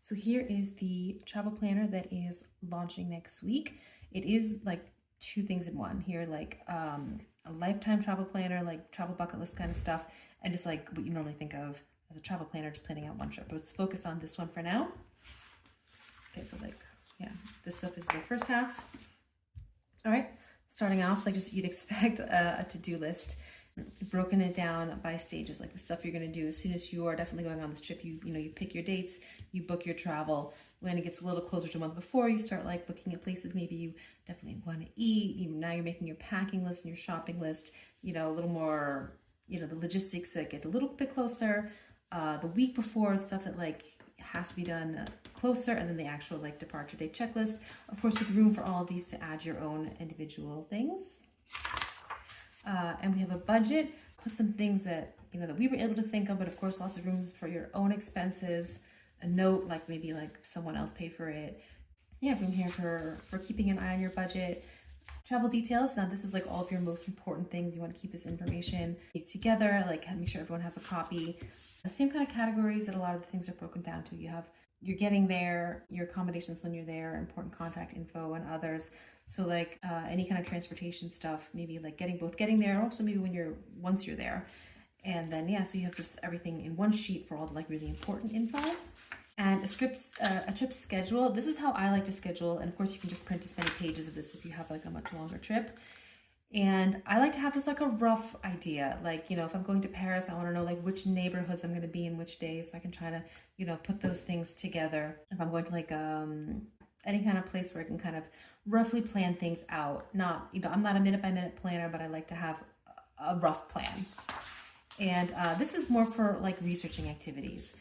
So here is the travel planner that is launching next week. It is like two things in one here, like a lifetime travel planner, like travel bucket list kind of stuff, and just like what you normally think of as a travel planner, just planning out one trip. But let's focus on this one for now. Okay, so like, yeah, this stuff is the first half. All right, starting off, like just you'd expect a to-do list, broken it down by stages, like the stuff you're going to do as soon as you are definitely going on this trip. You pick your dates, you book your travel. When it gets a little closer to a month before, you start like looking at places maybe you definitely want to eat. Now you're making your packing list and your shopping list, a little more, the logistics that get a little bit closer. The week before, stuff that like has to be done closer, and then the actual like departure date checklist, of course, with room for all of these to add your own individual things. And we have a budget, put some things that, that we were able to think of, but of course, lots of rooms for your own expenses, a note, like maybe like someone else paid for it. Yeah, room here for keeping an eye on your budget. Travel details. Now this is like all of your most important things. You want to keep this information together, like make sure everyone has a copy. The same kind of categories that a lot of the things are broken down to. You have you're getting there, your accommodations when you're there, important contact info and others. So like any kind of transportation stuff, maybe like getting there, also maybe once you're there. And then yeah, so you have just everything in one sheet for all the like really important info. And a trip schedule. This is how I like to schedule. And of course you can just print as many pages of this if you have like a much longer trip. And I like to have just like a rough idea. Like, if I'm going to Paris, I want to know like which neighborhoods I'm going to be in which days, so I can try to, put those things together. If I'm going to like any kind of place where I can kind of roughly plan things out. Not, I'm not a minute by minute planner, but I like to have a rough plan. And this is more for like researching activities.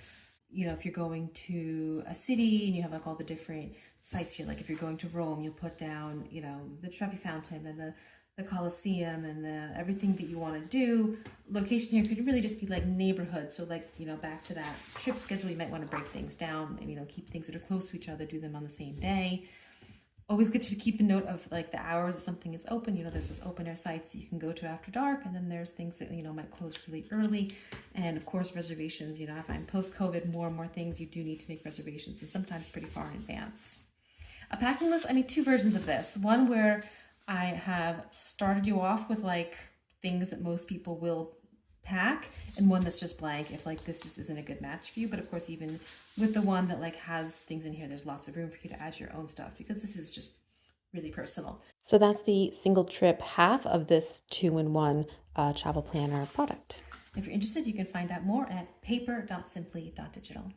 If you're going to a city and you have like all the different sites here, like if you're going to Rome, you'll put down, the Trevi Fountain and the Colosseum and everything that you want to do. Location here could really just be like neighborhood. So like, back to that trip schedule, you might want to break things down and, keep things that are close to each other, do them on the same day. Always good to keep a note of like the hours that something is open. There's those open air sites that you can go to after dark, and then there's things that, might close really early. And of course, reservations, I find post-COVID, more and more things you do need to make reservations, and sometimes pretty far in advance. A packing list, two versions of this. One where I have started you off with like things that most people will pack, and one that's just blank if like this just isn't a good match for you. But of course, even with the one that like has things in here, there's lots of room for you to add your own stuff, because this is just really personal. So that's the single trip half of this 2-in-1 travel planner product. If you're interested, you can find out more at paper.simply.digital.